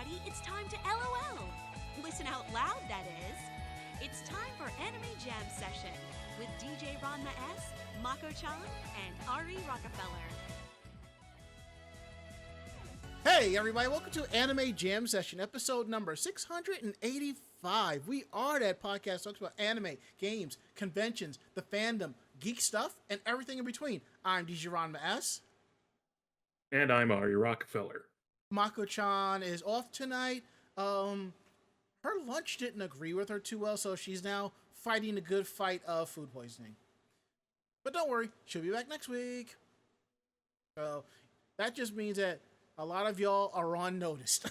everybody. It's time to LOL. Listen out loud, that is. It's time for Anime Jam Session with DJ Ranma S., Mako-chan, and Ari Rockefeller. Hey everybody, welcome to Anime Jam Session, episode number 685. We are that podcast that talks about anime, games, conventions, the fandom, geek stuff, and everything in between. I'm DJ Ranma S. And I'm Ari Rockefeller. Mako-chan is off tonight. Her lunch didn't agree with her too well, so she's now fighting the good fight of food poisoning. But don't worry, she'll be back next week. So that just means that a lot of y'all are on notice.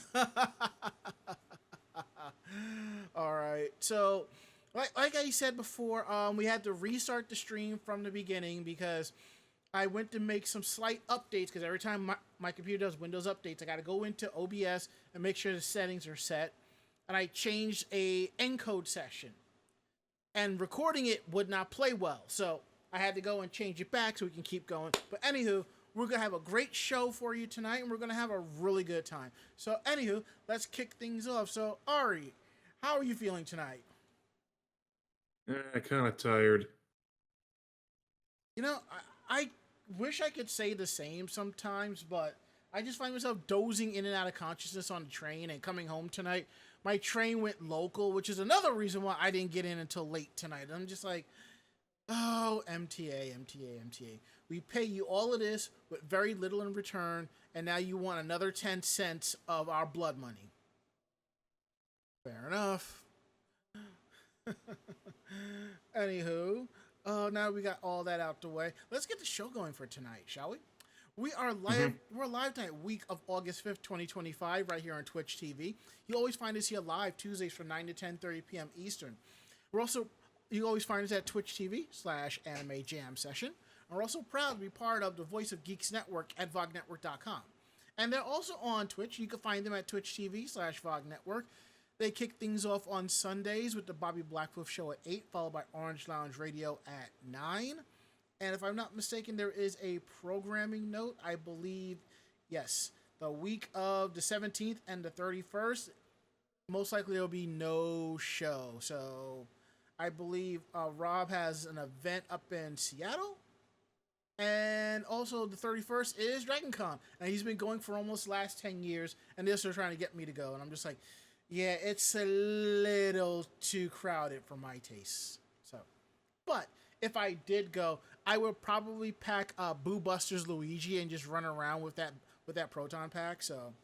All right. So, like I said before, we had to restart the stream from the beginning because I went to make some slight updates because every time my computer does Windows updates, I got to go into OBS and make sure the settings are set. And I changed a encode session. And recording it would not play well. So I had to go and change it back so we can keep going. But anywho, we're going to have a great show for you tonight, and we're going to have a really good time. So, anywho, let's kick things off. So, Ari, how are you feeling tonight? Kind of tired. You know, I wish I could say the same sometimes, but I just find myself dozing in and out of consciousness on the train and coming home tonight. My train went local, which is another reason why I didn't get in until late tonight. I'm just like, oh, MTA. We pay you all of this with very little in return, and now you want another 10 cents of our blood money. Fair enough. Anywho, now we got all that out the way. Let's get the show going for tonight, shall we? We are live. We're live tonight, week of August 5th, 2025, right here on Twitch TV. You always find us here live Tuesdays from 9 to 10:30 p.m. Eastern. You always find us at Twitch TV/Anime Jam Session. And we're also proud to be part of the Voice of Geeks Network at VogNetwork.com. And they're also on Twitch. You can find them at Twitch TV/VogNetwork. They kick things off on Sundays with the Bobby Blackfoot Show at 8, followed by Orange Lounge Radio at 9. And if I'm not mistaken, there is a programming note. I believe, yes, the week of the 17th and the 31st, most likely there'll be no show. So I believe Rob has an event up in Seattle. And also the 31st is Dragon Con. And he's been going for almost the last 10 years. And they're still trying to get me to go. And I'm just like, yeah, it's a little too crowded for my tastes. So, but if I did go, I would probably pack Boo Buster's Luigi and just run around with that proton pack. So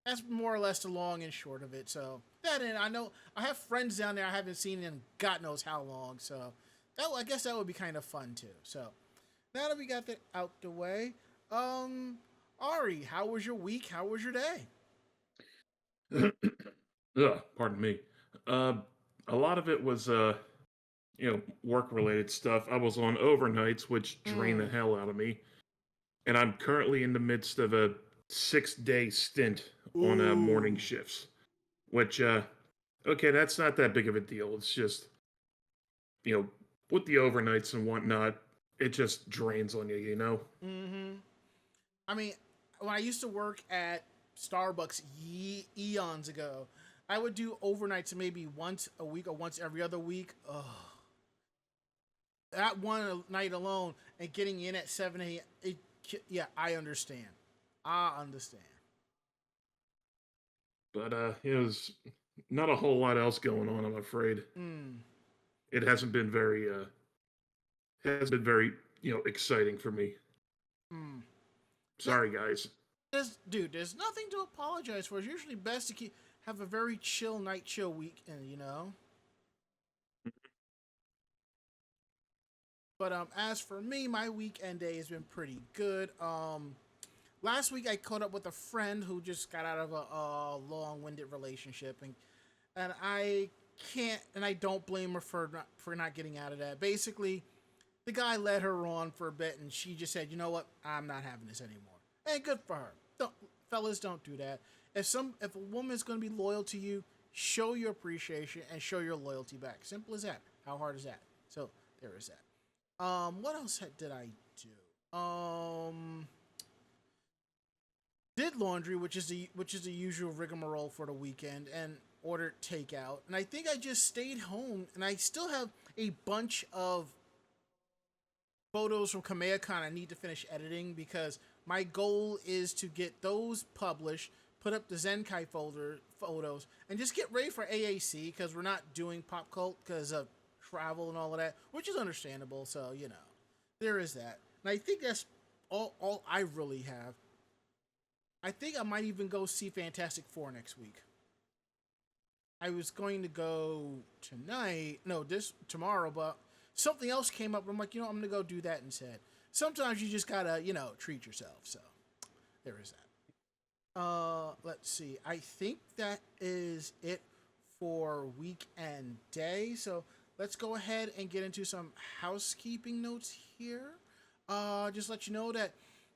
that's more or less the long and short of it. So that, and I know I have friends down there I haven't seen in God knows how long. So I guess that would be kind of fun too. So now that we got that out the way, Ari, how was your week? How was your day? Pardon me. A lot of it was, work-related stuff. I was on overnights, which drained the hell out of me. And I'm currently in the midst of a 6-day stint on morning shifts. Which, okay, that's not that big of a deal. It's just, with the overnights and whatnot, it just drains on you, you know? Mm-hmm. I mean, when I used to work at Starbucks eons ago, I would do overnights maybe once a week or once every other week. Ugh. That one night alone and getting in at 7 a.m. Yeah, I understand. But it was not a whole lot else going on, I'm afraid. It hasn't been very exciting for me. Sorry, guys. There's nothing to apologize for. It's usually best to have a very chill week, you know. But as for me, my weekend day has been pretty good. Last week I caught up with a friend who just got out of a long-winded relationship, and I don't blame her for not getting out of that. Basically, the guy led her on for a bit, and she just said, "You know what? I'm not having this anymore." And good for her. Fellas, don't do that. If a woman is going to be loyal to you, show your appreciation and show your loyalty back. Simple as that. How hard is that? So there is that. What else did I do? did laundry, which is the usual rigmarole for the weekend, and ordered takeout. And I think I just stayed home, and I still have a bunch of photos from KamehaCon I need to finish editing because my goal is to get those published, put up the Zenkai photos, and just get ready for AAC because we're not doing Pop Cult because of travel and all of that, which is understandable. So, there is that. And I think that's all I really have. I think I might even go see Fantastic Four next week. I was going to go tomorrow, but something else came up. I'm like, I'm going to go do that instead. Sometimes you just gotta, treat yourself. So there is that. Let's see. I think that is it for weekend day. So let's go ahead and get into some housekeeping notes here. Just let you know that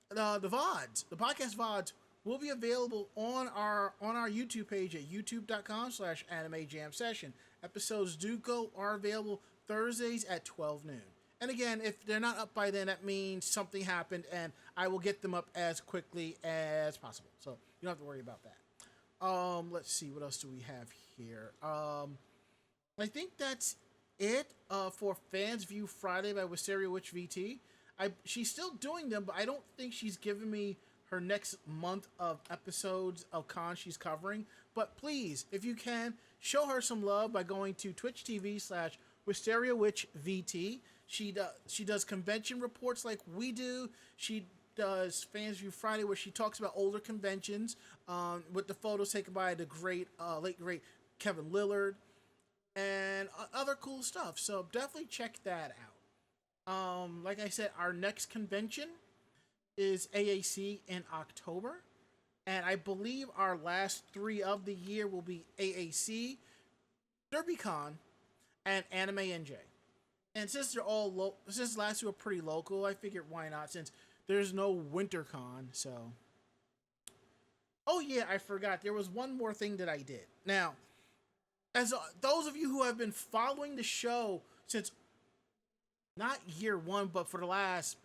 the VODs, the podcast VODs, will be available on our YouTube page at youtube.com/animejamsession. Episodes are available Thursdays at 12 noon. And again, if they're not up by then, that means something happened, and I will get them up as quickly as possible. So you don't have to worry about that. Let's see, what else do we have here? I think that's it for Fans View Friday by Wisteria Witch VT. She's still doing them, but I don't think she's given me her next month of episodes of cons she's covering. But please, if you can, show her some love by going to twitch.tv/Wisteria Witch VT. She does convention reports like we do. She does Fans View Friday, where she talks about older conventions with the photos taken by the late great Kevin Lillard and other cool stuff. So definitely check that out. Like I said, our next convention is AAC in October, and I believe our last 3 of the year will be AAC, DerbyCon, and Anime NJ. And since they're all since the last 2 are pretty local, I figured why not, since there's no WinterCon. So, oh yeah, I forgot, there was one more thing that I did. Now, as those of you who have been following the show since not year 1, but for the last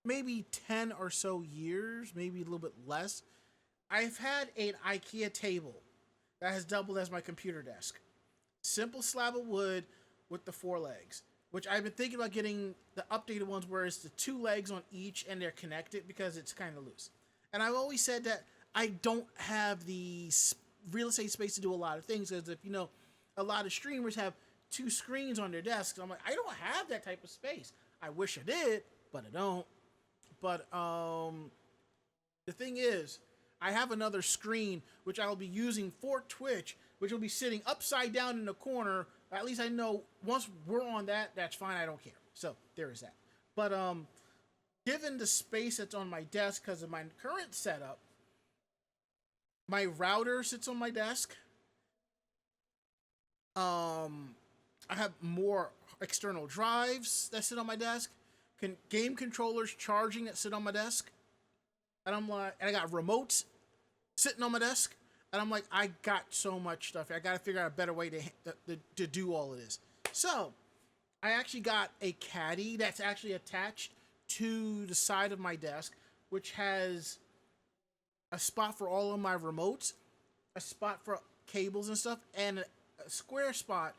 maybe 10 or so years, maybe a little bit less, I've had an IKEA table that has doubled as my computer desk. Simple slab of wood with the 4 legs, which I've been thinking about getting the updated ones where it's the 2 legs on each and they're connected because it's kind of loose. And I've always said that I don't have the real estate space to do a lot of things, because if a lot of streamers have 2 screens on their desks. I'm like, I don't have that type of space. I wish I did, but I don't. But the thing is, I have another screen which I'll be using for Twitch, which will be sitting upside down in the corner. At least I know once we're on that, that's fine. I don't care. So there is that. But given the space that's on my desk because of my current setup, my router sits on my desk. I have more external drives that sit on my desk. Game controllers charging that sit on my desk, and I'm like, and I got remotes sitting on my desk, and I'm like, I got so much stuff. I got to figure out a better way to do all of this. So I actually got a caddy that's actually attached to the side of my desk, which has a spot for all of my remotes, a spot for cables and stuff, and a square spot,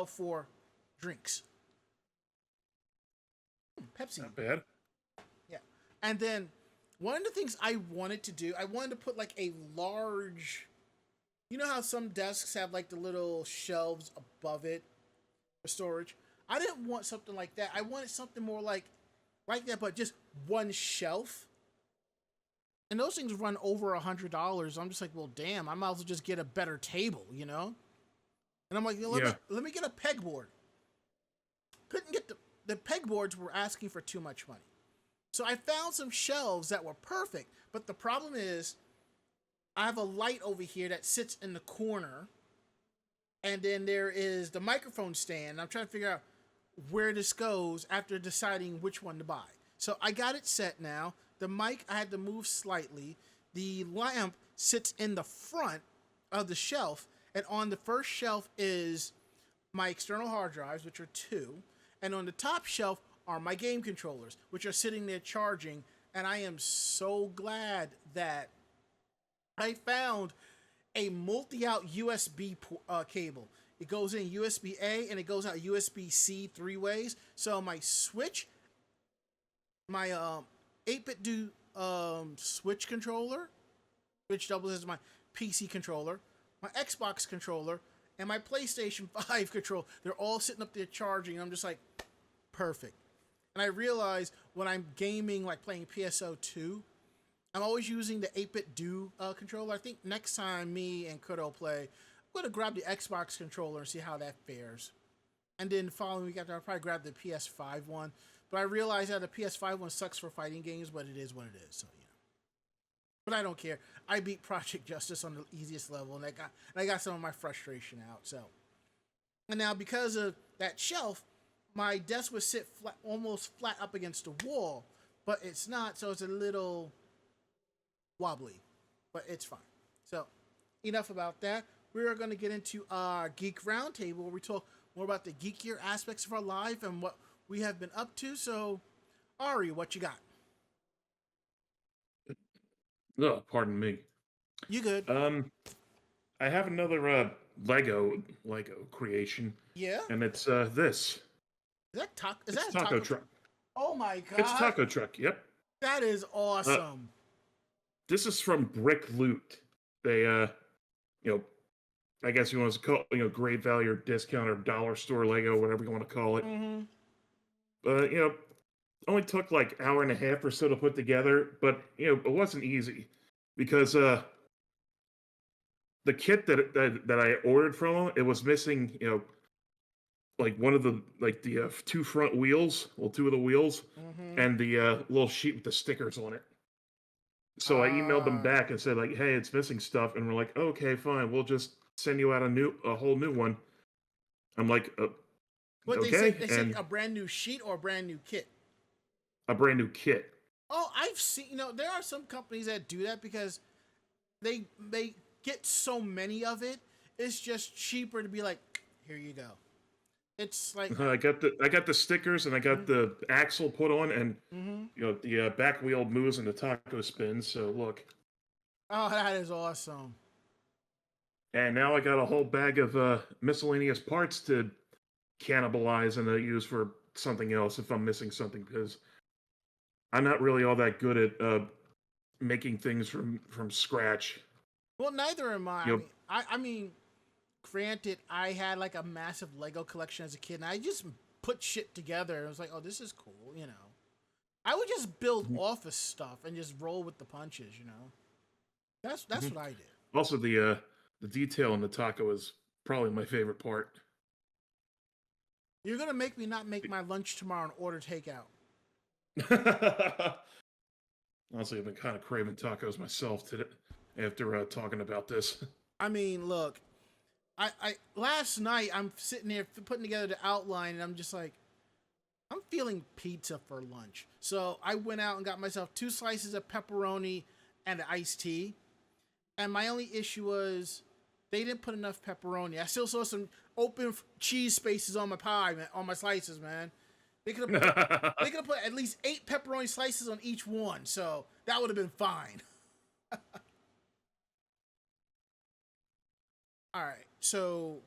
for drinks. Pepsi. Not bad. Yeah. And then one of the things I wanted to do, I wanted to put like a large, how some desks have like the little shelves above it for storage? I didn't want something like that. I wanted something more like that, but just one shelf. And those things run over $100. I'm just like, well, damn, I might as well just get a better table, And I'm like, let me get a pegboard. Couldn't get the pegboards were asking for too much money. So I found some shelves that were perfect, but the problem is I have a light over here that sits in the corner, and then there is the microphone stand. I'm trying to figure out where this goes after deciding which one to buy. So I got it set now. The mic I had to move slightly. The lamp sits in the front of the shelf, and on the first shelf is my external hard drives, which are 2. And on the top shelf are my game controllers, which are sitting there charging. And I am so glad that I found a multi-out USB cable. It goes in USB A and it goes out USB C 3 ways. So my Switch, my 8-bit do Switch controller, which doubles as my PC controller, my Xbox controller, and my PlayStation 5 controller. They're all sitting up there charging. I'm just like, perfect. And I realize when I'm gaming, like playing PSO2, I'm always using the 8-bit do controller. I think next time me and Kudo play, I'm going to grab the Xbox controller and see how that fares. And then the following week after, I'll probably grab the PS5 one. But I realize that the PS5 one sucks for fighting games, but it is what it is. So, you know. But I don't care. I beat Project Justice on the easiest level, and I got some of my frustration out. So, and now because of that shelf, my desk would sit flat, almost flat up against the wall, but it's not. So it's a little wobbly, but it's fine. So, enough about that. We are going to get into our Geek Roundtable, where we talk more about the geekier aspects of our life and what we have been up to. So, Ari, what you got? Oh, pardon me. You good? I have another Lego creation, Yeah? and it's this. Is that taco? Is It's that a taco truck. Oh my god! It's taco truck. Yep. That is awesome. This is from Brick Loot. They you know, I guess you want to call it, great value or discount or dollar store Lego, whatever you want to call it. Mm-hmm. But only took like hour and a half or so to put together. But it wasn't easy because the kit that I ordered from them, it was missing like one of the two front wheels, well, two of the wheels, Mm-hmm. and the little sheet with the stickers on it. So I emailed them back and said like, "Hey, it's missing stuff," and we're like, "Okay, fine, we'll just send you out a whole new one." I'm like, What okay, they said a brand new sheet or a brand new kit? a brand new kit. Oh, I've seen. There are some companies that do that because they get so many of it. It's just cheaper to be like, here you go. It's like I got the stickers and I got the axle put on, and the back wheel moves and the taco spins. So look, oh, that is awesome. and now I got a whole bag of miscellaneous parts to cannibalize and use for something else if I'm missing something, because I'm not really all that good at making things from scratch. Well, neither am I. Yep. I mean, granted, I had like a massive Lego collection as a kid, and I just put shit together. I was like, oh, this is cool, I would just build office stuff and just roll with the punches, That's what I did. Also, the detail in the taco is probably my favorite part. You're gonna make me not make my lunch tomorrow and order takeout. Honestly, I've been kind of craving tacos myself today after talking about this. I mean, look, I last night I'm sitting here putting together the outline, and I'm just like, I'm feeling pizza for lunch. So I went out and got myself 2 slices of pepperoni and an iced tea. And my only issue was they didn't put enough pepperoni. I still saw some open cheese spaces on my pie, man, on my slices, man. They could have put at least 8 pepperoni slices on each one, so that would have been fine. All right, so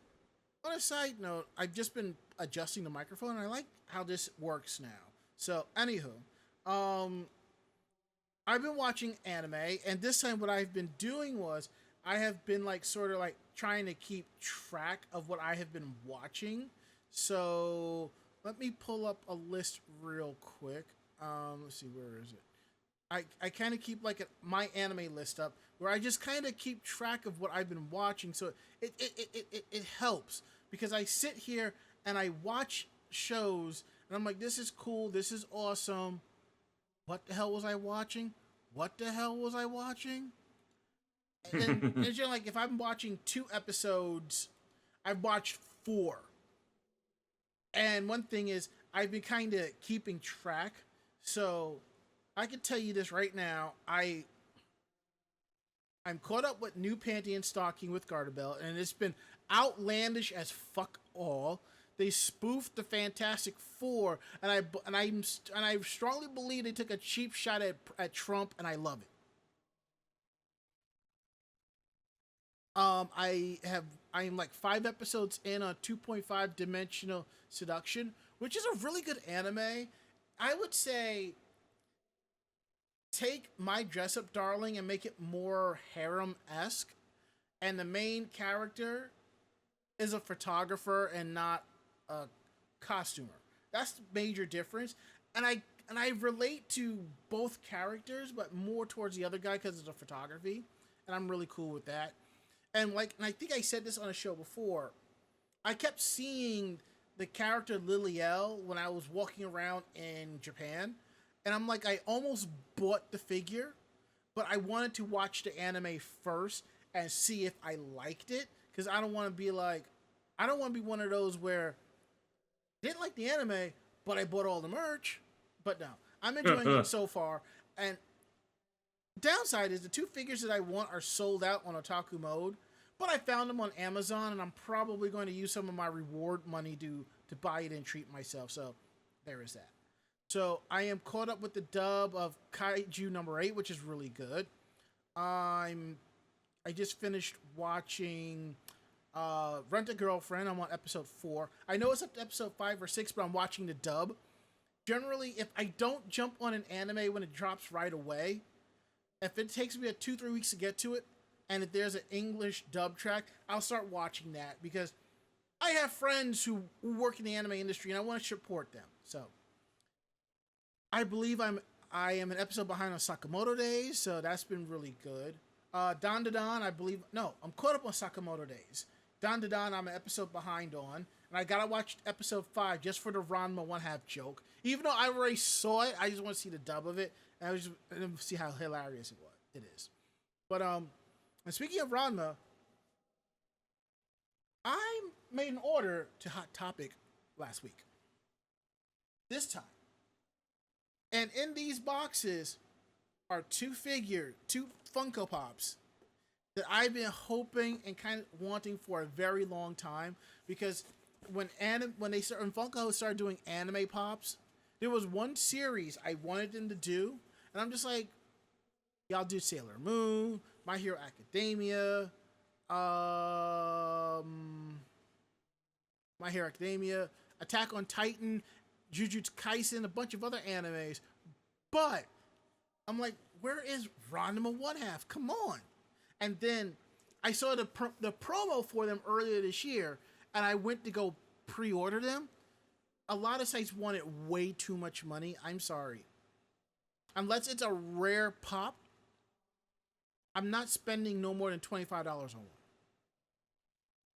on a side note, I've just been adjusting the microphone, and I like how this works now. So, anywho, I've been watching anime, and this time what I've been doing was I have been like sort of like trying to keep track of what I have been watching. So let me pull up a list real quick. Let's see, where is it? I kind of keep like my anime list up where I just kind of keep track of what I've been watching. So it helps because I sit here and I watch shows and I'm like, this is cool, this is awesome. What the hell was I watching? What the hell was I watching? And then it's just like if I'm watching 2 episodes, I've watched 4. And one thing is, I've been kind of keeping track. So I can tell you this right now. I'm caught up with New Panty and Stocking with Garterbell, and it's been outlandish as fuck all. They spoofed the Fantastic Four, and I strongly believe they took a cheap shot at Trump, and I love it. I'm like 5 episodes in on 2.5 Dimensional Seduction, which is a really good anime. I would say take My Dress Up Darling and make it more harem esque, and the main character is a photographer and not a costumer. That's the major difference. And I relate to both characters, but more towards the other guy because of the photography, and I'm really cool with that. And I think I said this on a show before. I kept seeing the character Liliel when I was walking around in Japan, and I'm like, I almost bought the figure, but I wanted to watch the anime first and see if I liked it because I don't want to be one of those where I didn't like the anime, but I bought all the merch. But no, I'm enjoying it so far. And downside is the two figures that I want are sold out on Otaku Mode, but I found them on Amazon, and I'm probably going to use some of my reward money to buy it and treat myself. So there is that. So I am caught up with the dub of Kaiju number 8, which is really good. I just finished watching Rent a Girlfriend. I'm on episode 4. I know it's up to episode 5 or 6, but I'm watching the dub. Generally, if I don't jump on an anime when it drops right away, if it takes me 2-3 weeks to get to it, and if there's an English dub track, I'll start watching that because I have friends who work in the anime industry and I want to support them. So I believe I am an episode behind on Sakamoto Days, so that's been really good. Don Da Don, I'm caught up on Sakamoto Days. Don Da Don, I'm an episode behind on, and I gotta watch episode 5 just for the Ranma one half joke. Even though I already saw it, I just want to see the dub of it, and I just see how hilarious it is. But and speaking of Ranma, I made an order to Hot Topic last week. This time. And in these boxes are two Funko Pops that I've been hoping and kind of wanting for a very long time because when Funko started doing anime pops, there was one series I wanted them to do, and I'm just like, y'all do Sailor Moon, My Hero Academia, My Hero Academia, Attack on Titan, Jujutsu Kaisen, a bunch of other animes. But I'm like, where is Ranma One Half? Come on. And then I saw the promo for them earlier this year, and I went to go pre-order them. A lot of sites wanted way too much money. I'm sorry. Unless it's a rare pop, I'm not spending no more than $25 on one.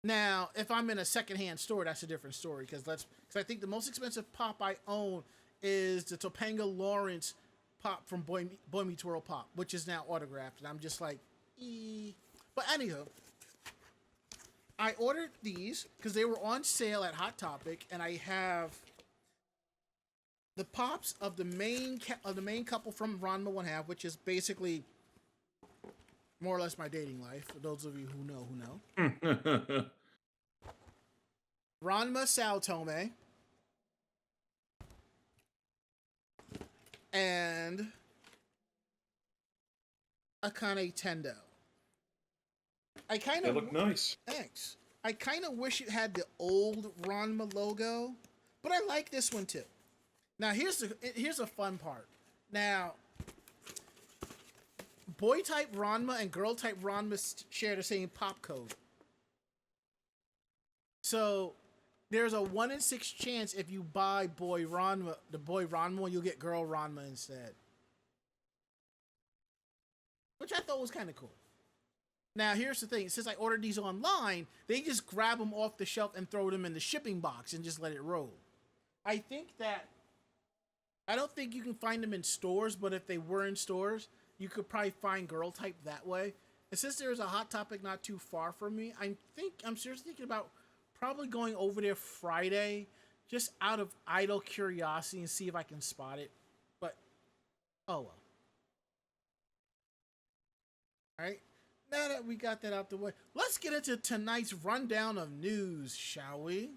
Now, if I'm in a secondhand store, that's a different story. Because I think the most expensive pop I own is the Topanga Lawrence pop from Boy Meets World Pop, which is now autographed, and I'm just like, But anyhow, I ordered these because they were on sale at Hot Topic, and I have the pops of the main couple from Ranma One Half, which is basically more or less my dating life. For those of you who know. Ranma Saotome and Akane Tendo. They look nice. Thanks. I kind of wish it had the old Ranma logo, but I like this one too. Now here's a fun part. Now, boy type Ranma and girl type Ranma share the same pop code. So there's a 1 in 6 chance if you buy the boy Ranma, you'll get girl Ranma instead. Which I thought was kind of cool. Now, here's the thing. Since I ordered these online, they just grab them off the shelf and throw them in the shipping box and just let it roll. I don't think you can find them in stores, but if they were in stores, you could probably find girl type that way. And since there is a Hot Topic not too far from me, I'm seriously thinking about probably going over there Friday, just out of idle curiosity and see if I can spot it. But, oh well. Alright, now that we got that out the way, let's get into tonight's rundown of news, shall we?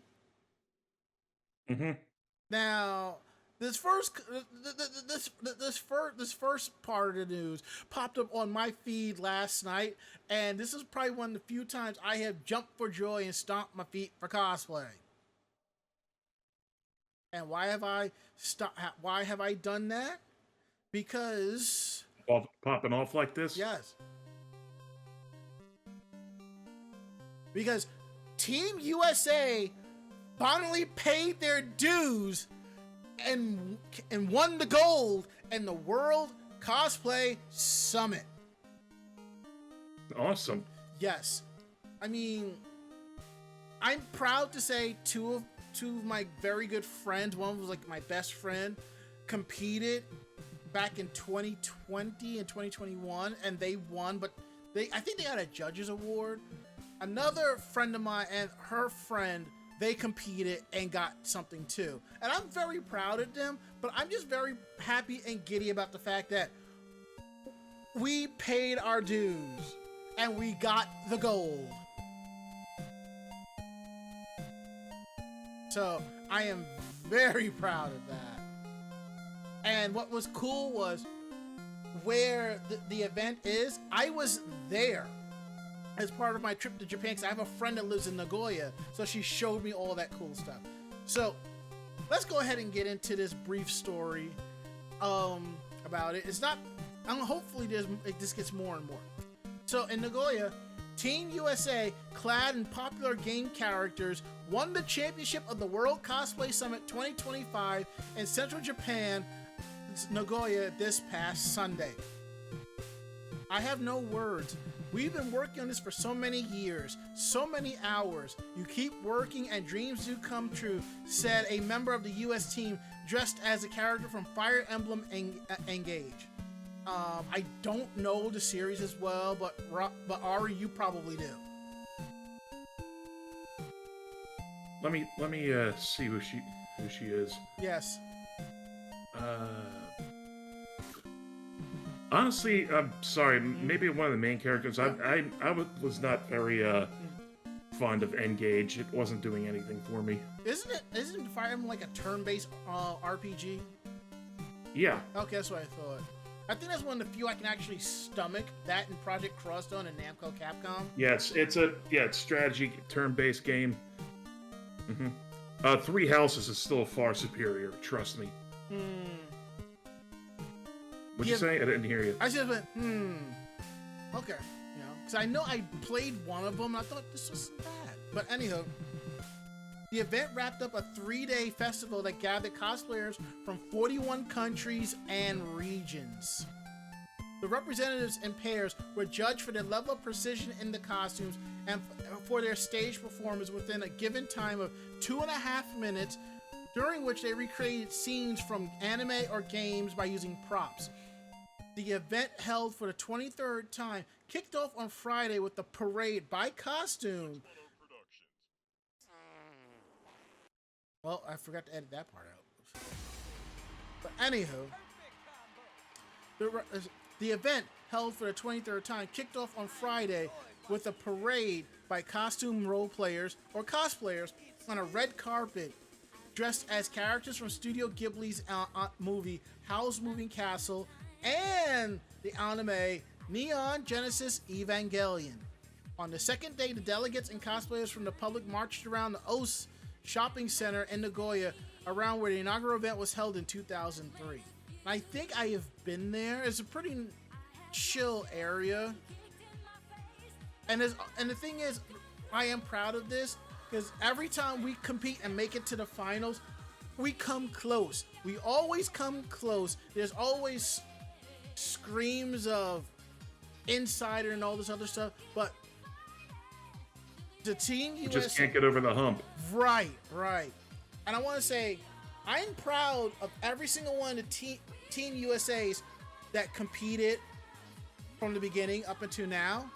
Mm-hmm. Now, This first part of the news popped up on my feed last night, and this is probably one of the few times I have jumped for joy and stomped my feet for cosplay. And why have I done that? Because Popping off like this? yes. Because Team USA finally paid their dues and won the gold in the World Cosplay Summit. Awesome. Yes. I mean, I'm proud to say two of my very good friends, one was like my best friend, competed back in 2020 and 2021, and they won, but I think they got a judges award. Another friend of mine and her friend, they competed and got something too. And I'm very proud of them, but I'm just very happy and giddy about the fact that we paid our dues and we got the gold. So I am very proud of that. And what was cool was where the event is, I was there as part of my trip to Japan, because I have a friend that lives in Nagoya, so she showed me all that cool stuff. So let's go ahead and get into this brief story about it. It's not, hopefully this gets more and more. So in Nagoya, Team USA, clad in popular game characters, won the championship of the World Cosplay Summit 2025 in Central Japan, Nagoya, this past Sunday. I have no words. We've been working on this for so many years, so many hours. You keep working and dreams do come true, said a member of the US team dressed as a character from Fire Emblem Engage. I don't know the series as well, but Ari, you probably do. Let me see who she is. Yes. Honestly, I'm sorry. Maybe one of the main characters. I was not very fond of Engage. It wasn't doing anything for me. Isn't Fire Emblem like a turn-based RPG? Yeah. Okay, that's what I thought. I think that's one of the few I can actually stomach. That and Project Crossstone and Namco Capcom. Yes, it's strategy turn-based game. Three Houses is still far superior. Trust me. What'd you say? I didn't hear you. I just went, okay. You know, because I know I played one of them, and I thought this wasn't bad. But anyhow, the event wrapped up a 3-day festival that gathered cosplayers from 41 countries and regions. The representatives and pairs were judged for their level of precision in the costumes and for their stage performance within a given time of 2.5 minutes, during which they recreated scenes from anime or games by using props. The event, held for the 23rd time, kicked off on Friday with the parade by costume. Well, I forgot to edit that part out. But anywho, the event, held for the 23rd time, kicked off on Friday with a parade by costume role players or cosplayers on a red carpet, dressed as characters from Studio Ghibli's movie Howl's Moving Castle and the anime Neon Genesis Evangelion. On the second day, the delegates and cosplayers from the public marched around the OS shopping center in Nagoya, around where the inaugural event was held in 2003. I think I have been there. It's a pretty chill area. And the thing is, I am proud of this, because every time we compete and make it to the finals, we come close. We always come close. There's always screams of insider and all this other stuff, but the Team USA... You just can't get over the hump. Right. And I want to say, I'm proud of every single one of the Team USAs that competed from the beginning up until now,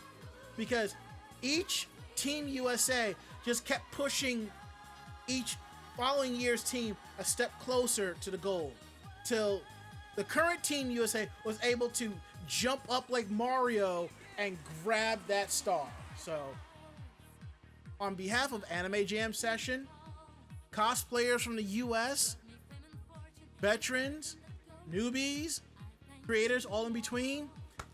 because each Team USA just kept pushing each following year's team a step closer to the goal, till the current Team USA was able to jump up like Mario and grab that star. So, on behalf of Anime Jam Session, cosplayers from the US, veterans, newbies, creators, all in between,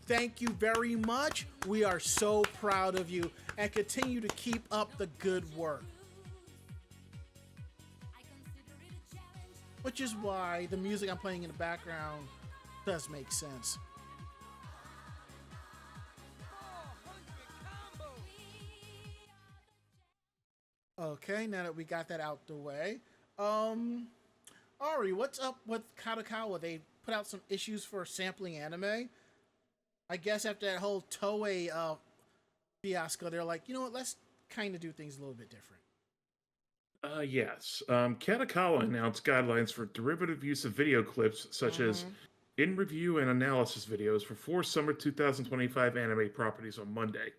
thank you very much. We are so proud of you and continue to keep up the good work. Which is why the music I'm playing in the background does make sense. Okay, now that we got that out the way, Ari, what's up with Kadokawa? They put out some issues for sampling anime. I guess after that whole Toei fiasco, they're like, you know what, let's kind of do things a little bit different. Yes. Kadokawa announced guidelines for derivative use of video clips, such as in-review and analysis videos for 4 summer 2025 anime properties on Monday.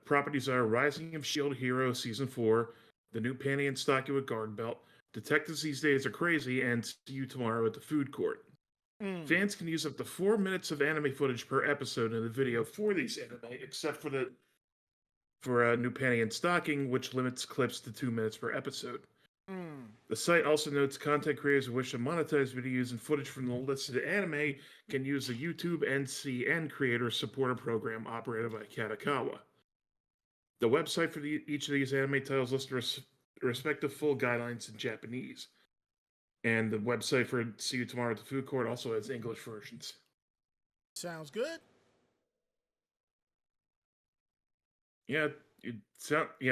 Properties are Rising of Shield Hero Season 4, the new Panty and Stocking Garden Belt, Detectives These Days Are Crazy, and See You Tomorrow at the Food Court. Fans can use up to 4 minutes of anime footage per episode in the video for these anime, except for new Panty and Stocking, which limits clips to 2 minutes per episode. The site also notes content creators who wish to monetize videos and footage from the listed anime can use the YouTube NCN Creator Supporter Program operated by Kadokawa. The website for each of these anime titles lists respective full guidelines in Japanese. And the website for See You Tomorrow at the Food Court also has English versions. Sounds good. Yeah,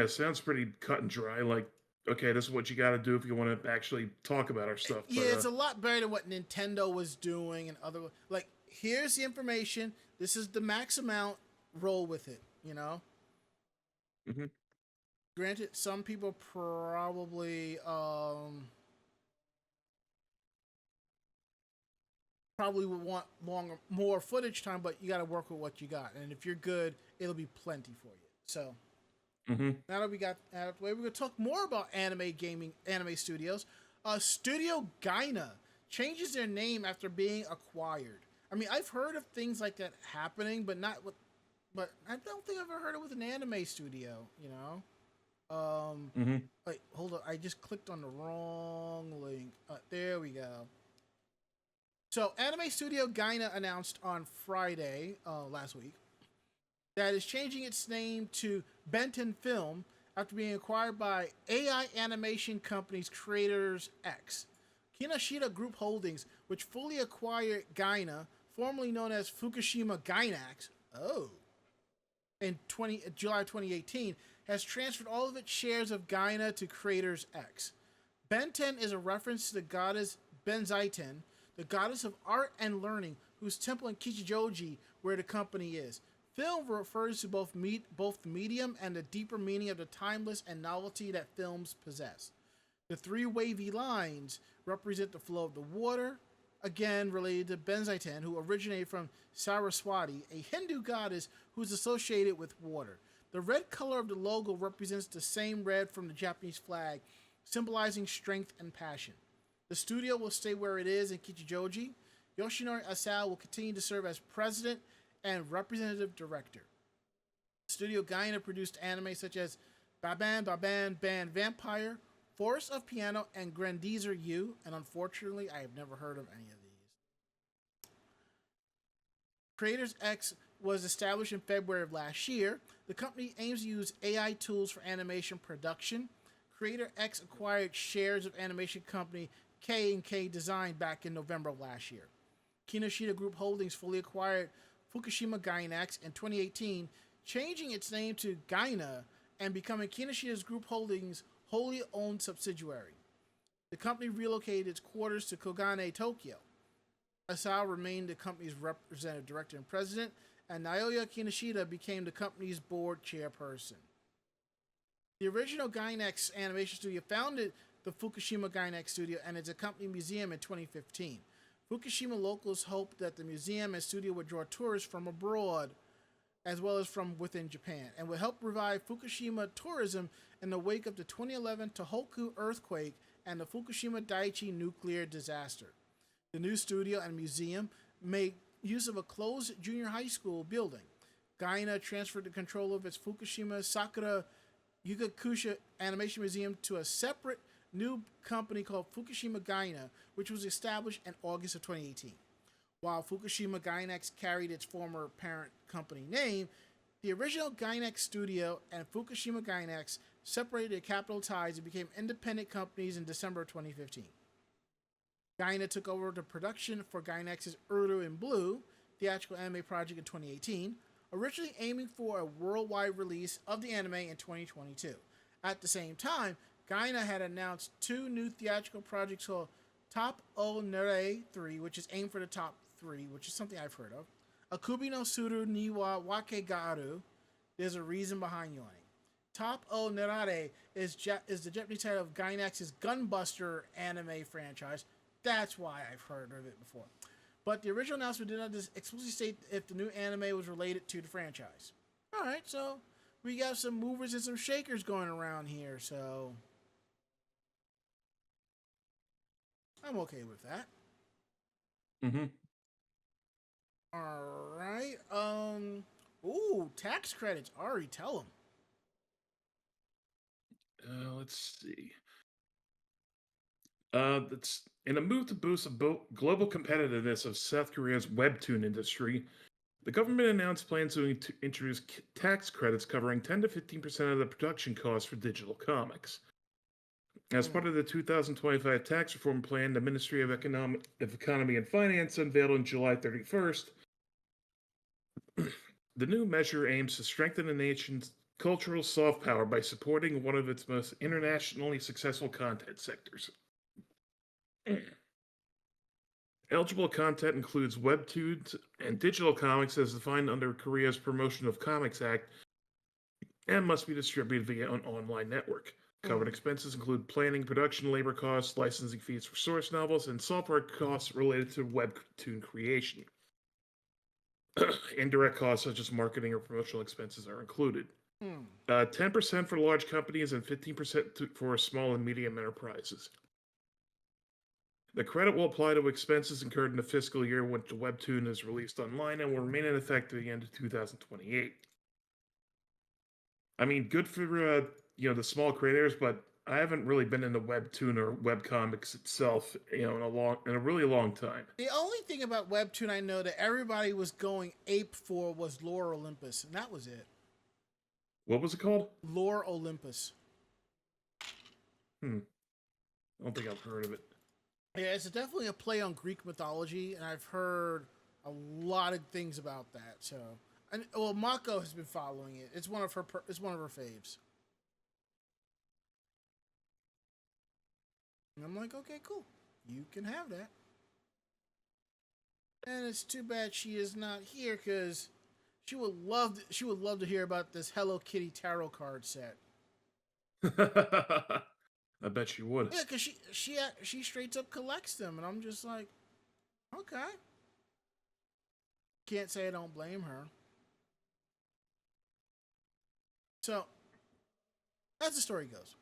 sounds pretty cut and dry. Like, okay, this is what you got to do if you want to actually talk about our stuff. Yeah, it's a lot better than what Nintendo was doing and other. Like, here's the information. This is the max amount. Roll with it. You know. Granted, some people probably would want more footage time, but you got to work with what you got. And if you're good, it'll be plenty for you. So. Now that we got out of the way, we're going to talk more about anime studios. Studio Gaina changes their name after being acquired. I mean, I've heard of things like that happening, but I don't think I've ever heard it with an anime studio, you know? Wait, hold on. I just clicked on the wrong link. There we go. So, Anime Studio Gaina announced on Friday, last week, that is changing its name to Benton Film after being acquired by AI animation companies Creators X. Kinoshita Group Holdings, which fully acquired Gaina, formerly known as Fukushima Gainax, in July 2018, has transferred all of its shares of Gaina to Creators X. Benten is a reference to the goddess Benzaiten, the goddess of art and learning, whose temple in Kichijoji, where the company is. Film refers to both the medium and the deeper meaning of the timeless and novelty that films possess. The 3 wavy lines represent the flow of the water, again related to Benzaiten, who originated from Saraswati, a Hindu goddess who is associated with water. The red color of the logo represents the same red from the Japanese flag, symbolizing strength and passion. The studio will stay where it is in Kichijoji. Yoshinori Asao will continue to serve as president and representative director. Studio Gaina produced anime such as Baban Band Vampire, Forest of Piano, and Grandizer U, and unfortunately, I have never heard of any of these. Creators X was established in February of last year. The company aims to use AI tools for animation production. Creator X acquired shares of animation company K&K Design back in November of last year. Kinoshita Group Holdings fully acquired Fukushima Gainax in 2018, changing its name to Gaina and becoming Kinoshita's Group Holdings' wholly owned subsidiary. The company relocated its quarters to Kogane, Tokyo. Asao remained the company's representative director and president, and Naoya Kinoshita became the company's board chairperson. The original Gainax animation studio founded the Fukushima Gainax studio and its accompanying museum in 2015. Fukushima locals hoped that the museum and studio would draw tourists from abroad as well as from within Japan and would help revive Fukushima tourism in the wake of the 2011 Tohoku earthquake and the Fukushima Daiichi nuclear disaster. The new studio and museum made use of a closed junior high school building. Gaina transferred the control of its Fukushima Sakura Yugakusha Animation Museum to a separate new company called Fukushima Gaina, which was established in August of 2018. While Fukushima Gainax carried its former parent company name, the original Gainax studio and Fukushima Gainax separated their capital ties and became independent companies in December of 2015. Gaina took over the production for Gainax's Uru in Blue theatrical anime project in 2018, originally aiming for a worldwide release of the anime in 2022. At the same time, Gaina had announced 2 new theatrical projects called Top O Nere 3, which is aimed for the top 3, which is something I've heard of. Akubi no Suru Niwa Wake Garu. There's a reason behind yawning. Top O Nerare is the Japanese title of Gainax's Gunbuster anime franchise. That's why I've heard of it before. But the original announcement did not explicitly state if the new anime was related to the franchise. Alright, so we got some movers and some shakers going around here, so I'm okay with that. Mm-hmm. Alright, tax credits. Ari, tell them. Let's see. That's in a move to boost the global competitiveness of South Korea's webtoon industry. The government announced plans to introduce tax credits covering 10 to 15% of the production costs for digital comics. As part of the 2025 tax reform plan, the Ministry of Economy and Finance unveiled on July 31st. The new measure aims to strengthen the nation's cultural soft power by supporting one of its most internationally successful content sectors. Eligible content includes webtoons and digital comics as defined under Korea's Promotion of Comics Act and must be distributed via an online network. Covered expenses include planning, production, labor costs, licensing fees for source novels, and software costs related to webtoon creation. Indirect costs such as marketing or promotional expenses are included. 10% for large companies and 15% for small and medium enterprises. The credit will apply to expenses incurred in the fiscal year when the webtoon is released online and will remain in effect to the end of 2028. I mean, good for the small creators, but I haven't really been into webtoon or webcomics itself, in a really long time. The only thing about webtoon I know that everybody was going ape for was Lore Olympus, and that was it. What was it called? Lore Olympus. I don't think I've heard of it. Yeah, it's definitely a play on Greek mythology, and I've heard a lot of things about that. So, Mako has been following it. It's one of her faves. And I'm like, okay, cool. You can have that. And it's too bad she is not here because she would love to hear about this Hello Kitty tarot card set. I bet she would. Yeah, because she straight up collects them, and I'm just like, okay. Can't say I don't blame her. So, as the story goes,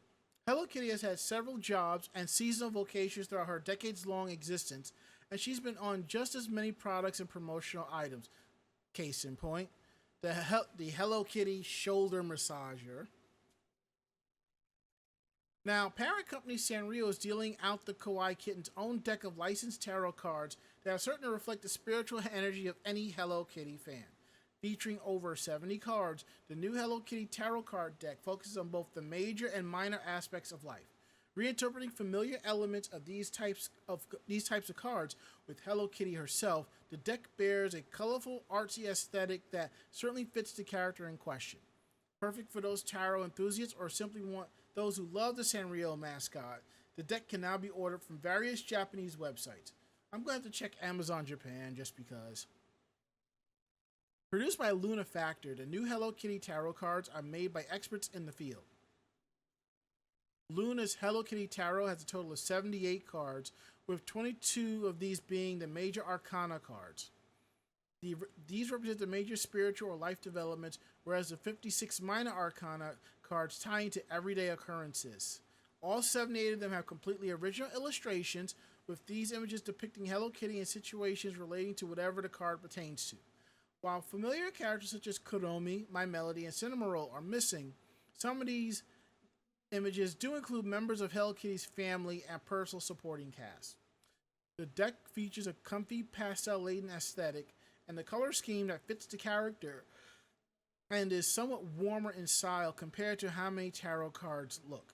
Hello Kitty has had several jobs and seasonal vocations throughout her decades-long existence, and she's been on just as many products and promotional items. Case in point, the Hello Kitty shoulder massager. Now, parent company Sanrio is dealing out the Kawaii Kitten's own deck of licensed tarot cards that are certain to reflect the spiritual energy of any Hello Kitty fan. Featuring over 70 cards, the new Hello Kitty tarot card deck focuses on both the major and minor aspects of life, reinterpreting familiar elements of these types of cards with Hello Kitty herself. The deck bears a colorful, artsy aesthetic that certainly fits the character in question. Perfect for those tarot enthusiasts or simply want those who love the Sanrio mascot. The deck can now be ordered from various Japanese websites. I'm going to have to check Amazon Japan just because. Produced by Luna Factor, the new Hello Kitty tarot cards are made by experts in the field. Luna's Hello Kitty Tarot has a total of 78 cards, with 22 of these being the major arcana cards. These represent the major spiritual or life developments, whereas the 56 minor arcana cards tie into everyday occurrences. All 78 of them have completely original illustrations, with these images depicting Hello Kitty in situations relating to whatever the card pertains to. While familiar characters such as Kuromi, My Melody, and Cinnamoroll are missing, some of these images do include members of Hello Kitty's family and personal supporting cast. The deck features a comfy pastel-laden aesthetic and the color scheme that fits the character and is somewhat warmer in style compared to how many tarot cards look.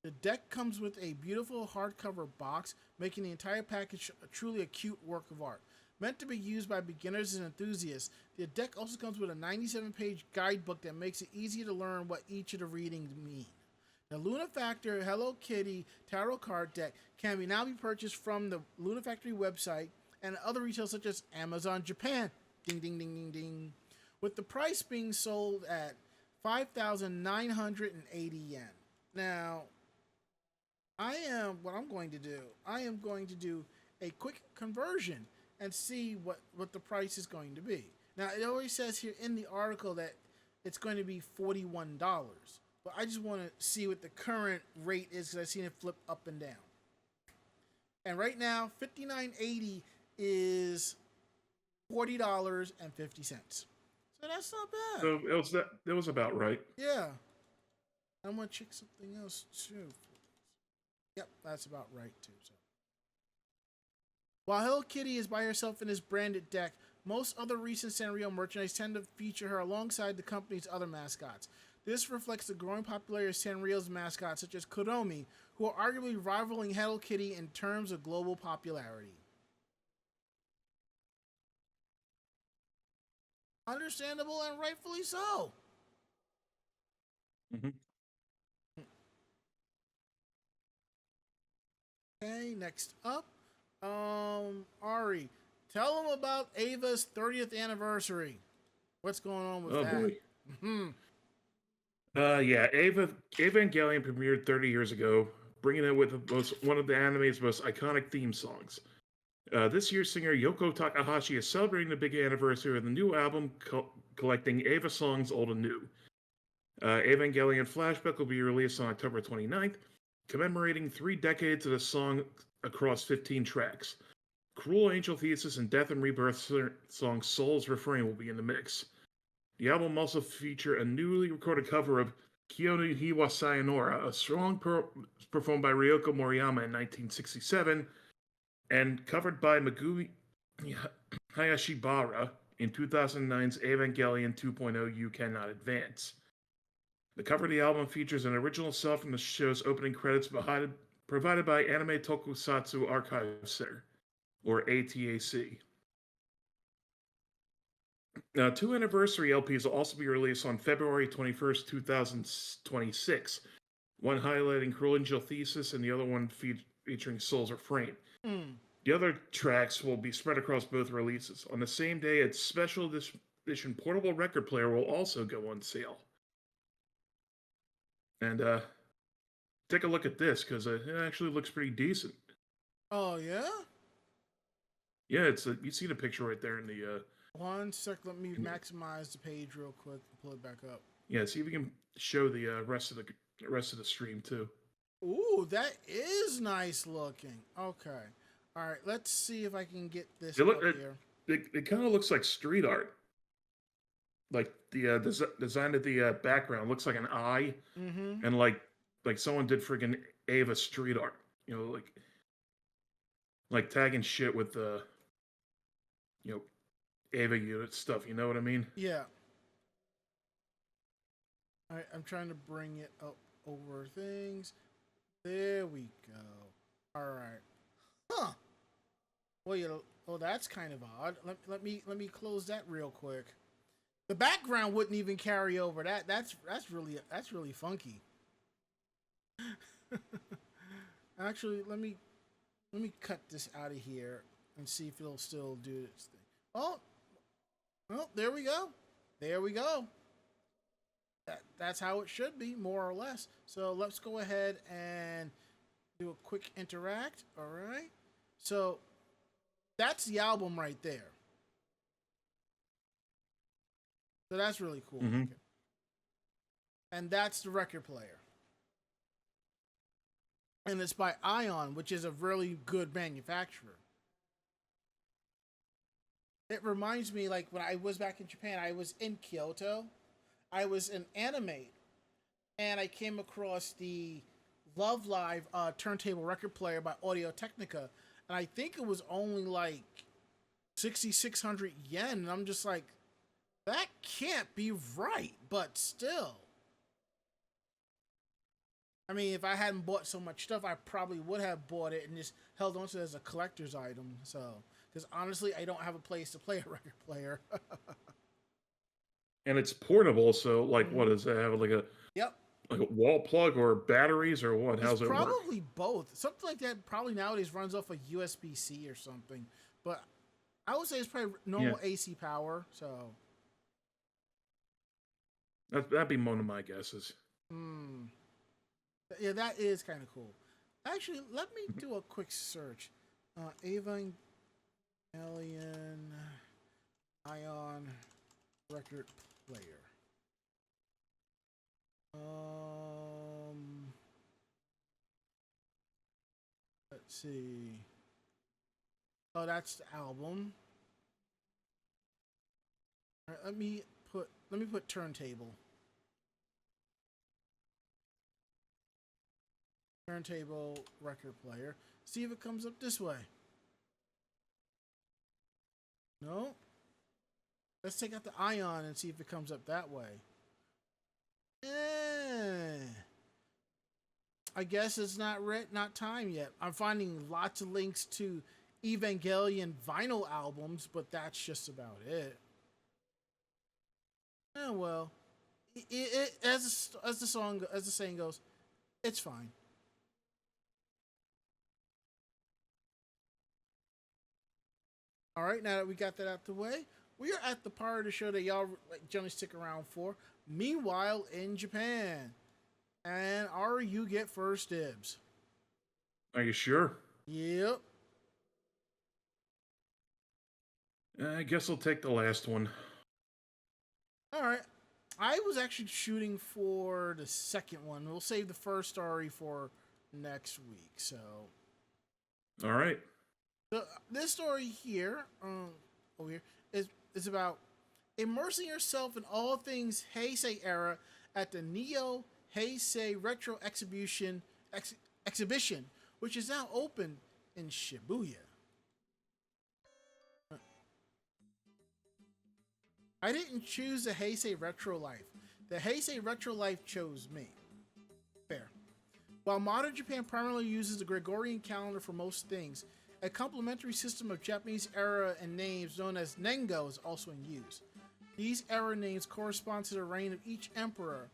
The deck comes with a beautiful hardcover box, making the entire package truly a cute work of art. Meant to be used by beginners and enthusiasts, the deck also comes with a 97-page guidebook that makes it easy to learn what each of the readings mean. The Luna Factor Hello Kitty Tarot Card Deck can now be purchased from the Luna Factory website and other retailers such as Amazon Japan. Ding, ding, ding, ding, ding. With the price being sold at 5,980 yen. Now, I am going to do a quick conversion and see what the price is going to be. Now, it always says here in the article that it's going to be $41. But I just want to see what the current rate is because I've seen it flip up and down. And right now, $59.80 is $40.50. So that's not bad. So that was about right. Yeah. I'm going to check something else too. Yep, that's about right too. So, while Hello Kitty is by herself in this branded deck, most other recent Sanrio merchandise tend to feature her alongside the company's other mascots. This reflects the growing popularity of Sanrio's mascots such as Kuromi, who are arguably rivaling Hello Kitty in terms of global popularity. Understandable and rightfully so. Mm-hmm. Okay, next up, Ari, tell them about Ava's 30th anniversary. What's going on with that? Oh boy. Yeah, Evangelion premiered 30 years ago, bringing it with one of the anime's most iconic theme songs. This year's singer Yoko Takahashi is celebrating the big anniversary of the new album collecting Eva songs old and new. Evangelion Flashback will be released on October 29th, commemorating 3 decades of the song across 15 tracks. Cruel Angel Thesis and Death and Rebirth song Soul's Refrain will be in the mix. The album also feature a newly recorded cover of Kyono Hiwa Sayonara, a song performed by Ryoko Moriyama in 1967, and covered by Megumi Hayashibara in 2009's Evangelion 2.0 You Cannot Advance. The cover of the album features an original cell from the show's opening credits provided by Anime Tokusatsu Archive Center, or ATAC. 2 anniversary LPs will also be released on February 21st, 2026. One highlighting Cruel Angel Thesis and the other one featuring Soul's Refrain. The other tracks will be spread across both releases. On the same day, a special edition portable record player will also go on sale. And take a look at this because it actually looks pretty decent. Oh yeah? Yeah, you see the picture right there in the. One sec, let me maximize the page real quick and pull it back up. Yeah, see if we can show the rest of the stream too. Ooh, that is nice looking. Okay, all right. Let's see if I can get this up here. It kind of looks like street art. Like the design of the background looks like an eye, and like someone did friggin' Ava street art. You know, like tagging shit with the, Ava unit stuff. You know what I mean? Yeah. All right, I'm trying to bring it up over things. There we go. All right. Huh. Well, that's kind of odd. Let me close that real quick. The background wouldn't even carry over. That's really funky. Actually, let me cut this out of here and see if it'll still do its thing. Oh, well, there we go. There we go. That's how it should be, more or less. So let's go ahead and do a quick interact. All right. So that's the album right there. So that's really cool. Mm-hmm. Okay. And that's the record player. And it's by Ion, which is a really good manufacturer. It reminds me, like, when I was back in Japan, I was in Kyoto. I was in Animate. and I came across the Love Live turntable record player by Audio Technica, and I think it was only like 6,600 yen, and I'm just like, that can't be right, but still. I mean, if I hadn't bought so much stuff, I probably would have bought it and just held on to it as a collector's item. So, because honestly, I don't have a place to play a record player. And it's portable, so like, what does it have? Yep. Like a wall plug or batteries or what? How's It's it work? probably both. Something like that probably nowadays runs off a USB-C or something. But I would say it's probably normal AC power. So That'd be one of my guesses. yeah, that is kind of cool. Actually, let me do a quick search. Evangelion Ion record player. Let's see. Oh, that's the album. All right, let me put turntable. Turntable record player. See if it comes up this way. No. Let's take out the Ion and see if it comes up that way. I guess it's not time yet. I'm finding lots of links to Evangelion vinyl albums, but that's just about it. Oh well, as the saying goes, it's fine. All right, now that we got that out the way, we are at the part of the show that y'all generally stick around for. Meanwhile, in Japan, and Ari, you get first dibs. Are you sure? Yep. I guess I'll take the last one. All right. I was actually shooting for the second one. We'll save the first story for next week. So, all right. This story here, over here, is about immersing yourself in all things Heisei era at the Neo Heisei Retro Exhibition, which is now open in Shibuya. I didn't choose the Heisei Retro Life. The Heisei Retro Life chose me. Fair. While modern Japan primarily uses the Gregorian calendar for most things, a complementary system of Japanese era and names known as Nengo is also in use. These era names correspond to the reign of each emperor,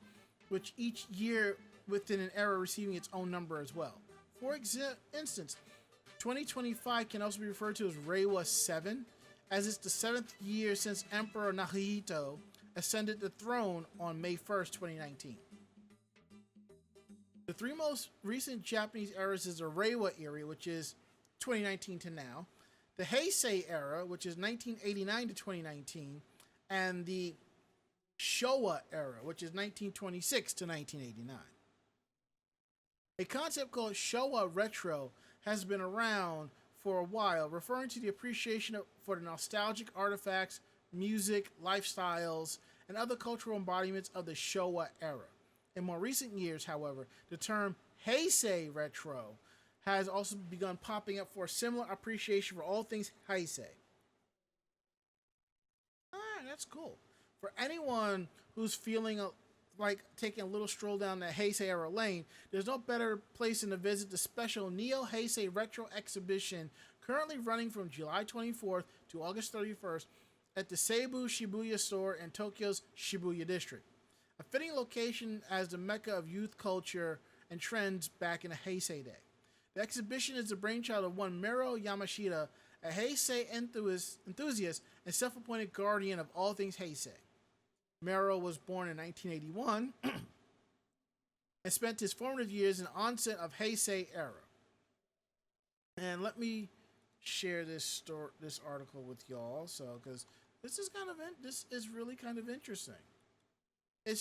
which each year within an era receiving its own number as well. For instance, 2025 can also be referred to as Reiwa 7, as it's the 7th year since Emperor Nahito ascended the throne on May 1st, 2019. The three most recent Japanese eras is the Reiwa era, which is 2019 to now, the Heisei era, which is 1989 to 2019, and the Showa era, which is 1926 to 1989. A concept called Showa Retro has been around for a while, referring to the appreciation for the nostalgic artifacts, music, lifestyles, and other cultural embodiments of the Showa era. In more recent years, however, the term Heisei Retro has also begun popping up for a similar appreciation for all things Heisei. Alright, that's cool. For anyone who's feeling like taking a little stroll down the Heisei era lane, there's no better place than to visit the special Neo Heisei Retro Exhibition currently running from July 24th to August 31st at the Seibu Shibuya store in Tokyo's Shibuya district. A fitting location as the mecca of youth culture and trends back in the Heisei day. The exhibition is the brainchild of one Miro Yamashita, a Heisei enthusiast and self-appointed guardian of all things Heisei. Miro was born in 1981 and spent his formative years in the onset of Heisei era. And let me share this article with y'all, because this is really kind of interesting. I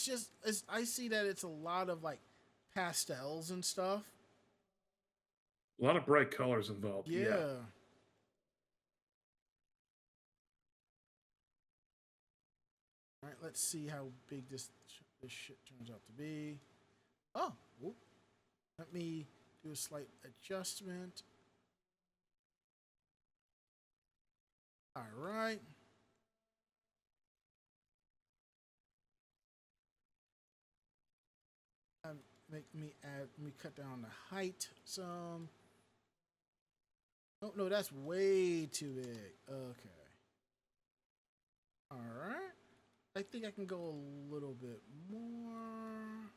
see that it's a lot of like pastels and stuff. A lot of bright colors involved. Yeah. All right, let's see how big this shit turns out to be. Oh, let me do a slight adjustment. All right. Let me cut down the height some. Oh no, that's way too big. Okay. All right. I think I can go a little bit more.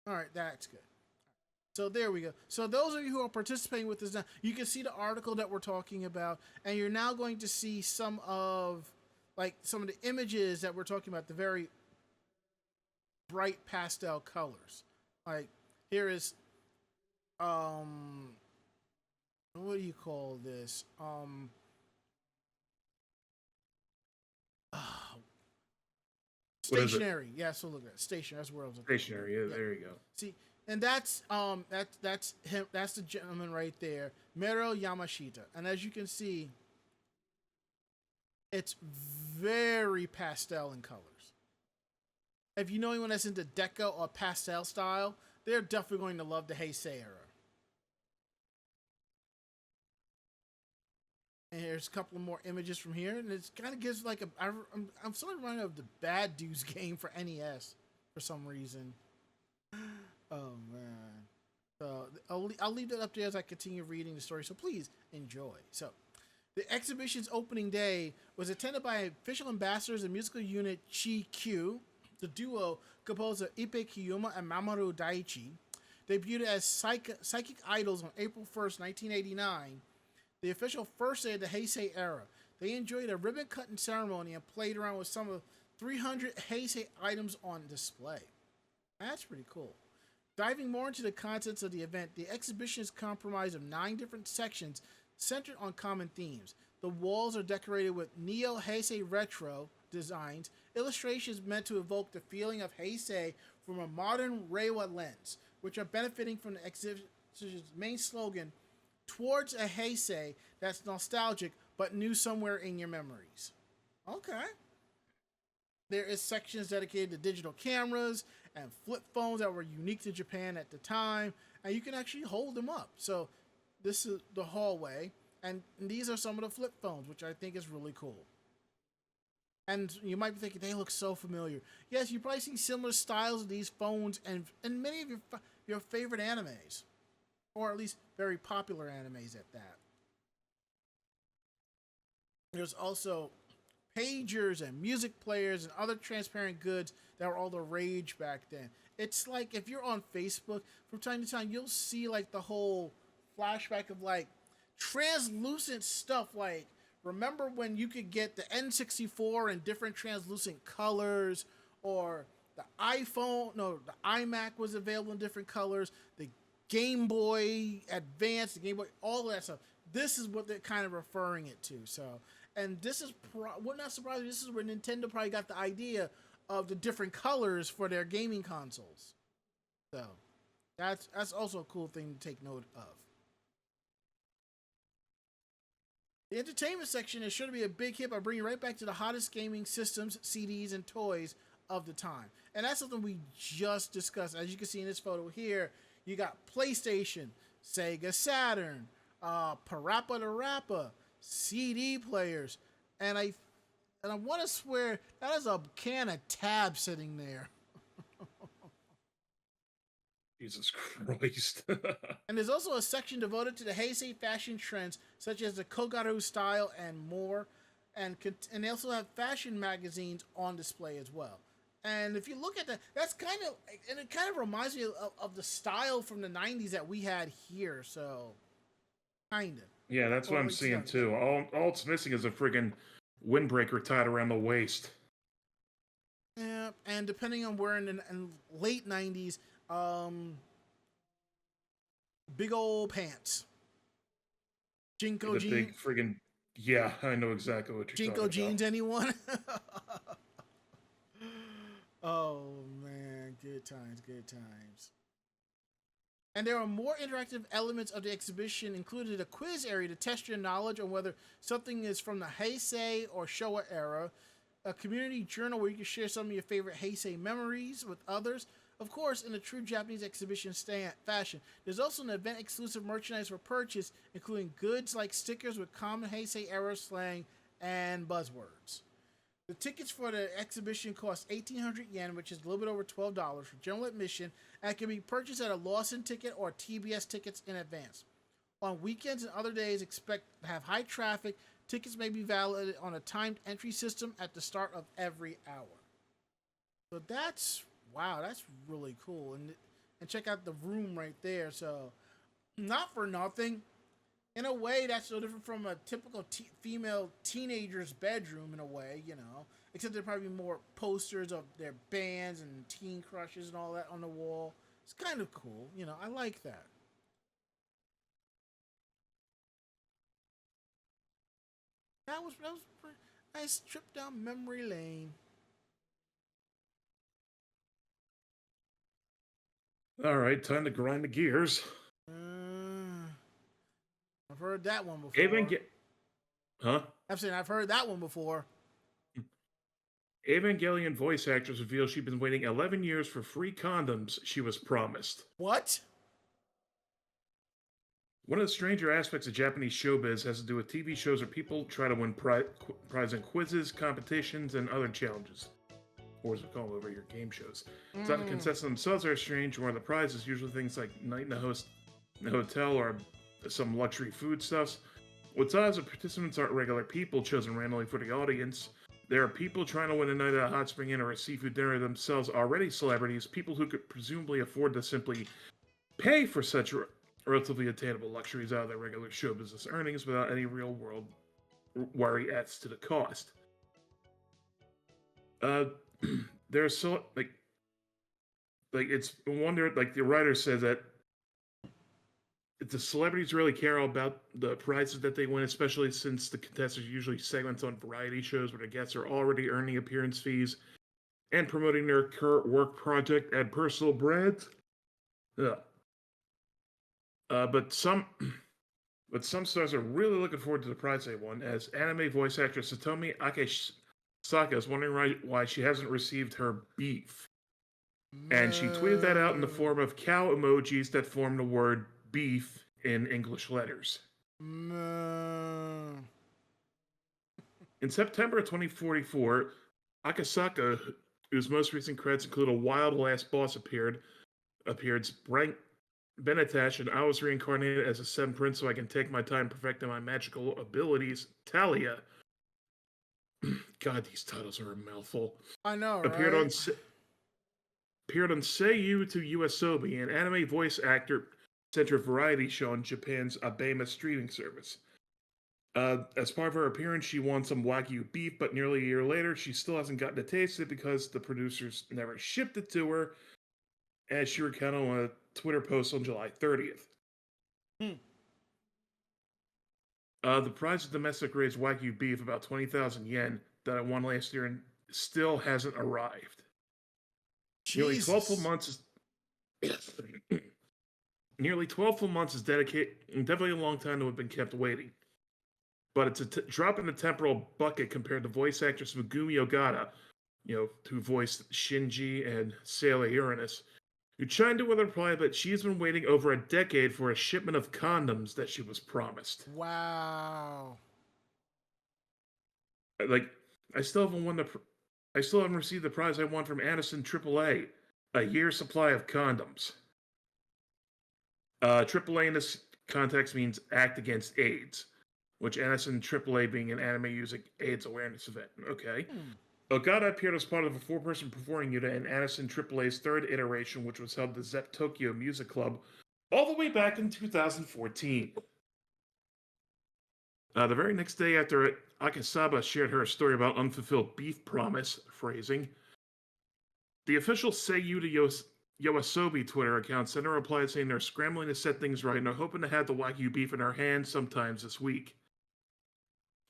All right, that's good. So there we go. So those of you who are participating with this now, you can see the article that we're talking about, and you're now going to see some of the images that we're talking about, the very bright pastel colors. Like here is what do you call this? Stationary. Yeah, so look at stationary. That's where I was looking. Stationary. Yeah, there you go. See, and that's him. That's the gentleman right there, Mero Yamashita. And as you can see, it's very pastel in colors. If you know anyone that's into deco or pastel style, they're definitely going to love the Heisei era. And here's a couple of more images from here, and it kind of gives like I'm sort of reminded of the Bad Dudes game for NES for some reason. Oh man. So I'll leave that up there as I continue reading the story. So please enjoy. So the exhibition's opening day was attended by official ambassadors and musical unit Chi Q, the duo composed of Ippei Kiyuma and Mamoru Daichi. Debuted as Psychic Idols on April 1st, 1989, the official first day of the Heisei era. They enjoyed a ribbon-cutting ceremony and played around with some of 300 Heisei items on display. That's pretty cool. Diving more into the contents of the event, the exhibition is comprised of 9 different sections centered on common themes. The walls are decorated with Neo Heisei retro designs, illustrations meant to evoke the feeling of Heisei from a modern Reiwa lens, which are benefiting from the exhibition's main slogan, towards a Heisei that's nostalgic but new somewhere in your memories. Okay. There is sections dedicated to digital cameras and flip phones that were unique to Japan at the time, and you can actually hold them up. So this is the hallway, and these are some of the flip phones, which I think is really cool. And you might be thinking, they look so familiar. Yes, you've probably seen similar styles of these phones and many of your favorite animes, or at least very popular animes at that. There's also pagers and music players and other transparent goods that were all the rage back then. It's like if you're on Facebook, from time to time, you'll see like the whole flashback of like translucent stuff. Like, remember when you could get the N64 in different translucent colors, or the iMac was available in different colors, the Game Boy Advance, the Game Boy, all of that stuff. This is what they're kind of referring it to. So, and this is what not surprising. This is where Nintendo probably got the idea of the different colors for their gaming consoles. So, that's also a cool thing to take note of. The entertainment section is sure to be a big hit by bringing right back to the hottest gaming systems, CDs, and toys of the time. And that's something we just discussed. As you can see in this photo here, you got PlayStation, Sega Saturn, Parappa the Rappa, CD players, and I want to swear that is a can of Tab sitting there. Jesus Christ. And there's also a section devoted to the Heisei fashion trends, such as the Kogaru style and more. And they also have fashion magazines on display as well. And if you look at that, that's kind of, and it kind of reminds me of the style from the 90s that we had here. So, kind of. Yeah, that's what I'm seeing too. All it's missing is a friggin' windbreaker tied around the waist. Yeah, and depending on where in the late 90s, big old pants. Jinko jeans. Big friggin', yeah, I know exactly what you're Jinko talking jeans, about. anyone? Oh man, good times, good times. And there are more interactive elements of the exhibition, included a quiz area to test your knowledge on whether something is from the Heisei or Showa era. a community journal where you can share some of your favorite Heisei memories with others. Of course, in a true Japanese exhibition fashion, there's also an event-exclusive merchandise for purchase, including goods like stickers with common Heisei era slang and buzzwords. The tickets for the exhibition cost 1,800 yen, which is a little bit over $12 for general admission, and can be purchased at a Lawson ticket or TBS tickets in advance. On weekends and other days, expect to have high traffic. Tickets may be valid on a timed entry system at the start of every hour. So that's really cool. And check out the room right there. So, not for nothing, in a way, that's no different from a typical female teenager's bedroom, in a way, except there probably be more posters of their bands and teen crushes and all that on the wall. It's kind of cool. I like that. That was a nice trip down memory lane. All right, time to grind the gears. I've heard that one before. Huh? I'm saying I've heard that one before. Evangelion voice actress reveals she'd been waiting 11 years for free condoms she was promised. What? One of the stranger aspects of Japanese showbiz has to do with TV shows where people try to win prize in quizzes, competitions, and other challenges. Or as we call them over here, game shows. It's not the contestants themselves are strange, or the prize is usually things like night in a hotel or some luxury foodstuffs. What's odd is that participants aren't regular people chosen randomly for the audience. There are people trying to win a night at a hot spring inn or a seafood dinner themselves, already celebrities, people who could presumably afford to simply pay for such relatively attainable luxuries out of their regular show business earnings without any real world worry adds to the cost. There's so like it's a wonder. Like the writer says that the celebrities really care about the prizes that they win, especially since the contestants usually segments on variety shows where the guests are already earning appearance fees and promoting their current work project and personal brands. Yeah. But some stars are really looking forward to the prize they won, as anime voice actress Satomi Akesaka is wondering why she hasn't received her beef. And she tweeted that out in the form of cow emojis that form the word beef in English letters. In September of 2044, Akasaka, whose most recent credits include a Wild Last Boss appeared Benetash, and I was reincarnated as a Seven Prince so I can take my time perfecting my magical abilities. Talia. God, these titles are a mouthful. I know, appeared right? Appeared on Seiyu to Uesobi, an anime voice actor centered variety show on Japan's Abema streaming service. As part of her appearance, she won some Wagyu beef, but nearly a year later, she still hasn't gotten to taste it because the producers never shipped it to her, as she recounted on a Twitter post on July 30th. The prize of domestic raised Wagyu beef, about 20,000 yen, that I won last year and still hasn't arrived. Nearly 12 full months is nearly 12 full months is definitely a long time to have been kept waiting. But it's a drop in the temporal bucket compared to voice actress Megumi Ogata, who voiced Shinji and Sailor Uranus, who chimed in with a reply that she's been waiting over a decade for a shipment of condoms that she was promised. Wow. I still haven't received the prize I won from Addison AAA, a year's supply of condoms. AAA in this context means Act Against AIDS, which Addison AAA being an anime music AIDS awareness event. Okay. Ogata appeared as part of a 4-person performing unit in Addison AAA's third iteration, which was held at the Zep Tokyo Music Club all the way back in 2014. The very next day after Akasaba shared her story about unfulfilled beef promise phrasing, the official Seiyu to Yoasobi Twitter account sent a reply saying they're scrambling to set things right and are hoping to have the Wagyu beef in their hands sometimes this week.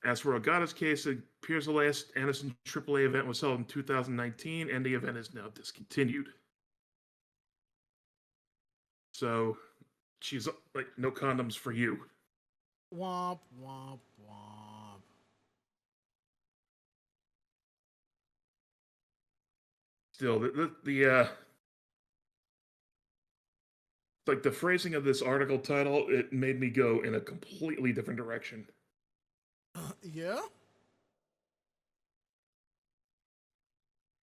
As for Ogata's case, it appears the last Anderson AAA event was held in 2019, and the event is now discontinued. So, she's like, no condoms for you. Womp, womp, womp. still, like the phrasing of this article title, it made me go in a completely different direction. Yeah?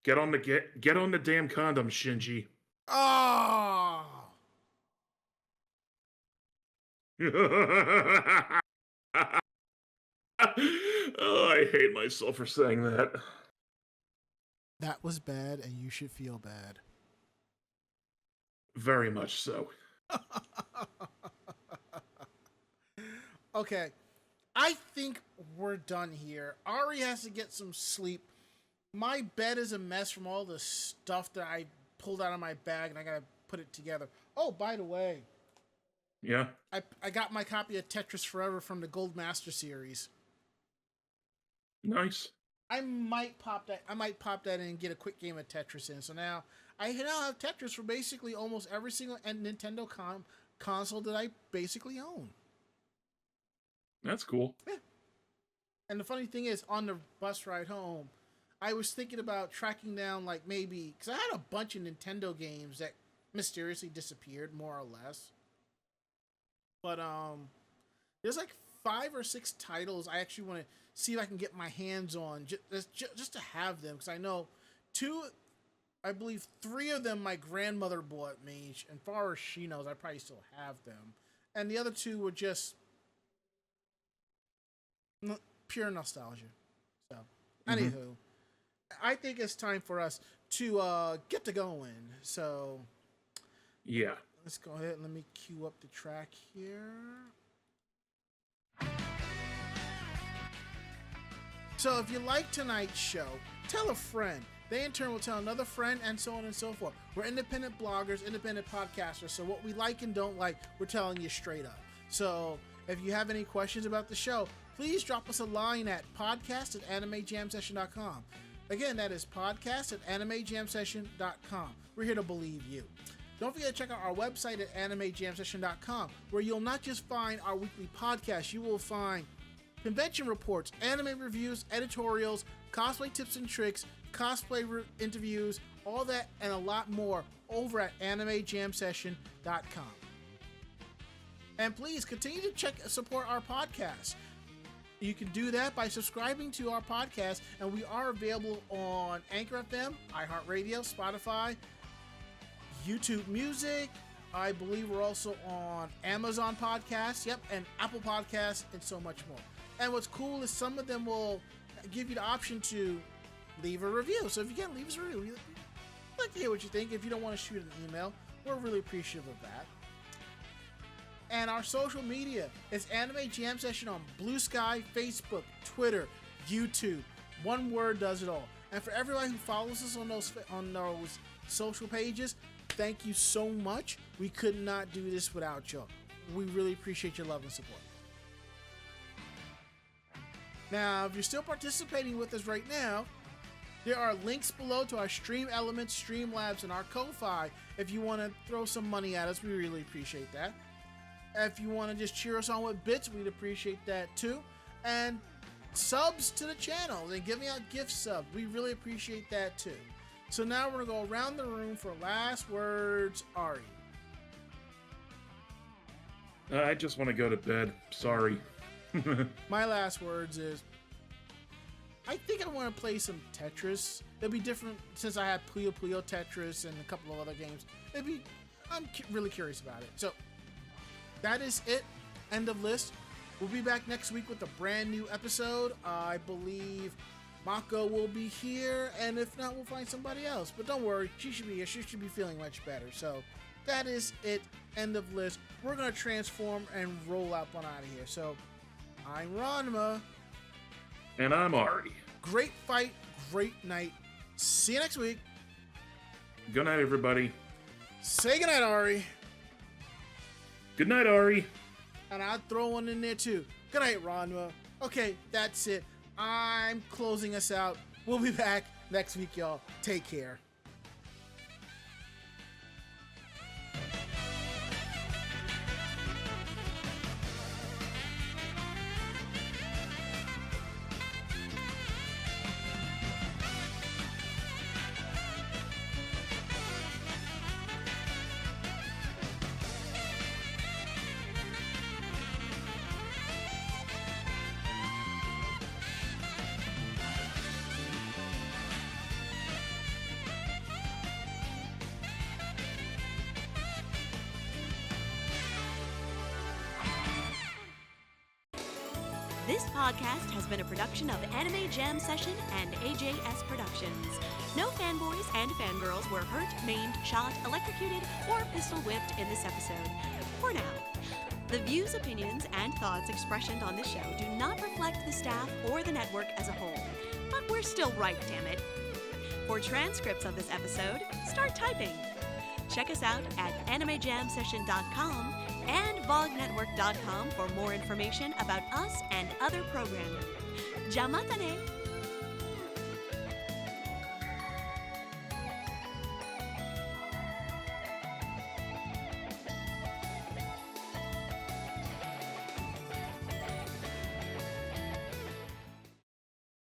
Get on the damn condom, Shinji. Oh! Oh, I hate myself for saying that. That was bad, and you should feel bad. Very much so. Okay. I think we're done here. Ari has to get some sleep. My bed is a mess from all the stuff that I pulled out of my bag, and I gotta put it together. Oh, by the way, Yeah? I got my copy of Tetris Forever from the Gold Master series. Nice. I might pop that in and get a quick game of Tetris in. So now I now have Tetris for basically almost every single Nintendo console that I basically own. That's cool. Yeah. And the funny thing is, on the bus ride home, I was thinking about tracking down, like, maybe, because I had a bunch of Nintendo games that mysteriously disappeared, more or less. But there's like 5 or 6 titles I actually want to see if I can get my hands on, just to have them, because I know 2, I believe 3 of them my grandmother bought me, and far as she knows, I probably still have them, and the other 2 were just pure nostalgia. So, anywho, I think it's time for us to get to going. So, yeah. Let's go ahead and let me cue up the track here. So if you like tonight's show, tell a friend. They in turn will tell another friend, and so on and so forth. We're independent bloggers, independent podcasters, so what we like and don't like, we're telling you straight up. So if you have any questions about the show, please drop us a line at podcast@animejamsession.com. Again, that is podcast@animejamsession.com. We're here to believe you. Don't forget to check out our website at animejamsession.com, where you'll not just find our weekly podcast, you will find convention reports, anime reviews, editorials, cosplay tips and tricks, cosplay interviews, all that and a lot more over at animejamsession.com. And please continue to support our podcast. You can do that by subscribing to our podcast, and we are available on Anchor FM, iHeartRadio, Spotify, YouTube Music. I believe we're also on Amazon Podcasts, and Apple Podcasts, and so much more. And what's cool is some of them will give you the option to leave a review. So if you can, leave us a review. We'd like to hear what you think. If you don't want to shoot an email, we're really appreciative of that. And our social media is Anime Jam Session on Blue Sky, Facebook, Twitter, YouTube. One word does it all. And for everyone who follows us on those social pages, thank you so much. We could not do this without y'all. We really appreciate your love and support. Now, if you're still participating with us right now, there are links below to our Stream Elements, Streamlabs, and our Ko-Fi. If you want to throw some money at us, we really appreciate that. If you want to just cheer us on with bits, we'd appreciate that too. And subs to the channel and giving out gift subs, we really appreciate that too. So now we're going to go around the room for last words. Ari. I just want to go to bed. Sorry. My last words is, I think I want to play some Tetris. It'll be different since I have Puyo Puyo Tetris and a couple of other games. I'm really curious about it. So that is it. End of list. We'll be back next week with a brand new episode. I believe Mako will be here, and if not, we'll find somebody else. But don't worry, she should be here. She should be feeling much better. So that is it. End of list. We're going to transform and roll up on out of here. So I'm Ranma. And I'm Ari. Great fight, great night. See you next week. Good night, everybody. Say goodnight, Ari. Good night, Ari. And I'll throw one in there too. Good night, Ranma. Okay, that's it. I'm closing us out. We'll be back next week, y'all. Take care. This podcast has been a production of Anime Jam Session and AJS Productions. No fanboys and fangirls were hurt, maimed, shot, electrocuted, or pistol whipped in this episode. For now. The views, opinions, and thoughts expressed on this show do not reflect the staff or the network as a whole. But we're still right, damn it. For transcripts of this episode, start typing. Check us out at animejamsession.com and vognetwork.com for more information about us and other programming. Jamatane!